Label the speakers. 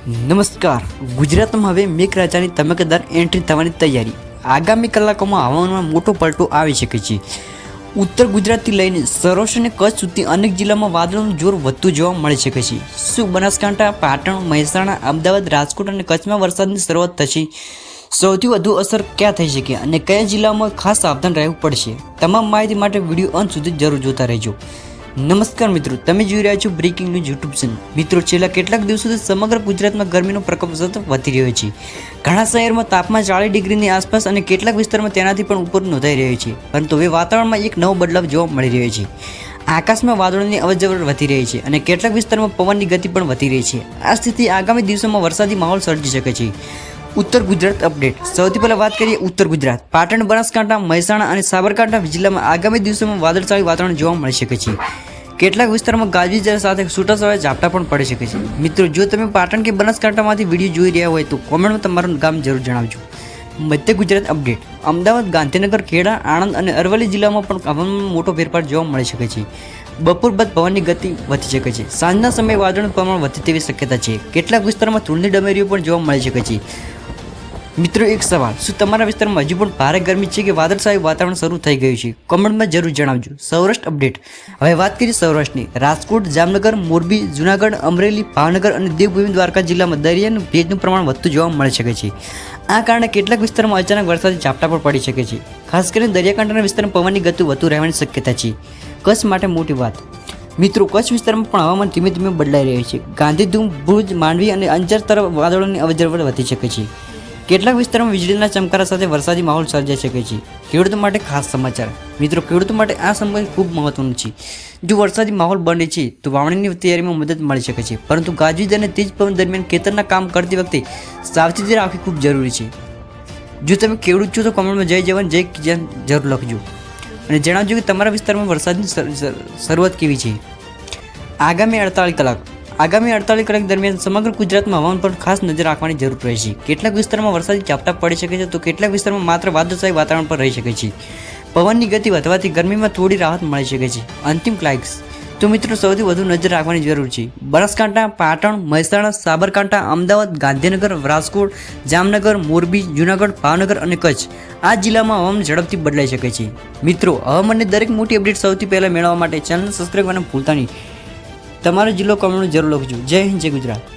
Speaker 1: નમસ્કાર. ગુજરાતમાં હવે મેઘરાજાની ધમાકેદાર એન્ટ્રી થવાની તૈયારી. આગામી કલાકોમાં હવામાનમાં મોટો પલટો આવી શકે છે. ઉત્તર ગુજરાતથી લઈને સૌરાષ્ટ્ર અને કચ્છ સુધી અનેક જિલ્લામાં વાદળોનું જોર વધતું જોવા મળી શકે છે. શું બનાસકાંઠા, પાટણ, મહેસાણા, અમદાવાદ, રાજકોટ અને કચ્છમાં વરસાદની શરૂઆત થશે? સૌથી વધુ અસર ક્યાં થઈ શકે અને કયા જિલ્લામાં ખાસ સાવધાન રહેવું પડશે? તમામ માહિતી માટે વિડીયો અંત સુધી જરૂર જોતા રહેજો. નમસ્કાર મિત્રો, તમે જોઈ રહ્યા છો બ્રેકિંગ ન્યૂઝ યુટ્યુબ ચેનલ. મિત્રો, છેલ્લા કેટલાક દિવસોથી સમગ્ર ગુજરાતમાં ગરમીનો પ્રકોપ સતત વધી રહ્યો છે. ઘણા શહેરમાં તાપમાન 40 ડિગ્રીની આસપાસ અને કેટલાક વિસ્તારમાં તેનાથી પણ ઉપર નોંધાઈ રહ્યો છે. પરંતુ હવે વાતાવરણમાં એક નવો બદલાવ જોવા મળી રહ્યો છે. આકાશમાં વાદળોની અવરજવર વધી રહી છે અને કેટલાક વિસ્તારમાં પવનની ગતિ પણ વધી રહી છે. આ સ્થિતિ આગામી દિવસોમાં વરસાદી માહોલ સર્જી શકે છે. ઉત્તર ગુજરાત અપડેટ. સૌથી પહેલા વાત કરીએ ઉત્તર ગુજરાત. પાટણ, બનાસકાંઠા, મહેસાણા અને સાબરકાંઠા જિલ્લામાં આગામી દિવસોમાં વાદળછાયું વાતાવરણ જોવા મળી શકે છે. કેટલાક વિસ્તારમાં ગાજવીજ સાથે છૂટાછવાયા ઝાપટા પણ પડી શકે છે. મિત્રો, જો તમે પાટણ કે બનાસકાંઠામાંથી વિડીયો જોઈ રહ્યા હોય તો કોમેન્ટમાં તમારું ગામ જરૂર જણાવજો. મધ્ય ગુજરાત અપડેટ. અમદાવાદ, ગાંધીનગર, ખેડા, આણંદ અને અરવલ્લી જિલ્લામાં પણ હવામાનમાં મોટો ફેરફાર જોવા મળી શકે છે. બપોર બાદ પવનની ગતિ વધી શકે છે. સાંજના સમયે વાદળનું પ્રમાણ વધે તેવી શક્યતા છે. કેટલાક વિસ્તારમાં ધૂળની ડમેરીઓ પણ જોવા મળી શકે છે. મિત્રો, એક સવાલ: શું તમારા વિસ્તારમાં હજુ પણ ભારે ગરમી છે કે વાદળછાયું વાતાવરણ શરૂ થઈ ગયું છે? કોમેન્ટમાં જરૂર જણાવજો. સૌરાષ્ટ્ર અપડેટ. હવે વાત કરીએ સૌરાષ્ટ્રની. રાજકોટ, જામનગર, મોરબી, જૂનાગઢ, અમરેલી, ભાવનગર અને દેવભૂમિ દ્વારકા જિલ્લામાં દરિયાનું ભેજનું પ્રમાણ વધતું જોવા મળી શકે છે. આ કારણે કેટલાક વિસ્તારમાં અચાનક વરસાદી ઝાપટા પણ પડી શકે છે. ખાસ કરીને દરિયાકાંઠાના વિસ્તારમાં પવનની ગતિ વધુ રહેવાની શક્યતા છે. કચ્છ માટે મોટી વાત. મિત્રો, કચ્છ વિસ્તારમાં પણ હવામાન ધીમે ધીમે બદલાઈ રહ્યું છે. ગાંધીધૂમ, ભુજ, માંડવી અને અંજાર તરફ વાદળોની અવરજવર વધી શકે છે. કેટલાક વિસ્તારોમાં વીજળીના ચમકારા સાથે વરસાદી માહોલ સર્જાઈ શકે છે. ખેડૂતો માટે ખાસ સમાચાર. મિત્રો, ખેડૂતો માટે આ સમય ખૂબ મહત્વનો છે. જો વરસાદી માહોલ બને છે તો વાવણીની તૈયારીમાં મદદ મળી શકે છે. પરંતુ ગાજવીજ અને તેજ પવન દરમિયાન ખેતરના કામ કરતી વખતે સાવચેતી રાખવી ખૂબ જરૂરી છે. જો તમે ખેડૂત છો તો કોમેન્ટમાં જય જવાન જય કિસાન જરૂર લખજો અને જણાવજો કે તમારા વિસ્તારમાં વરસાદની શરૂઆત કેવી છે. આગામી 48 કલાક. આગામી 48 કલાક દરમિયાન સમગ્ર ગુજરાતમાં હવામાન પર ખાસ નજર રાખવાની જરૂર રહેશે. કેટલાક વિસ્તારમાં વરસાદી ઝાપટા પડી શકે છે તો કેટલાક વિસ્તારમાં માત્ર વાદળછાયું વાતાવરણ પર રહી શકે છે. પવનની ગતિ વધવાથી ગરમીમાં થોડી રાહત મળી શકે છે. અંતિમ ક્લાઇક્સ. તો મિત્રો, સૌથી વધુ નજર રાખવાની જરૂર છે બનાસકાંઠા, પાટણ, મહેસાણા, સાબરકાંઠા, અમદાવાદ, ગાંધીનગર, રાજકોટ, જામનગર, મોરબી, જૂનાગઢ, ભાવનગર અને કચ્છ. આ જિલ્લામાં હવામાન ઝડપથી બદલાઈ શકે છે. મિત્રો, હવામાનની દરેક મોટી અપડેટ સૌથી પહેલાં મેળવવા માટે ચેનલ સબસ્ક્રાઈબ કરવાનું ભૂલતા નહીં. તમારો જિલ્લો કોમેન્ટમાં જરૂર લખજો. જય હિન્દ, જય ગુજરાત.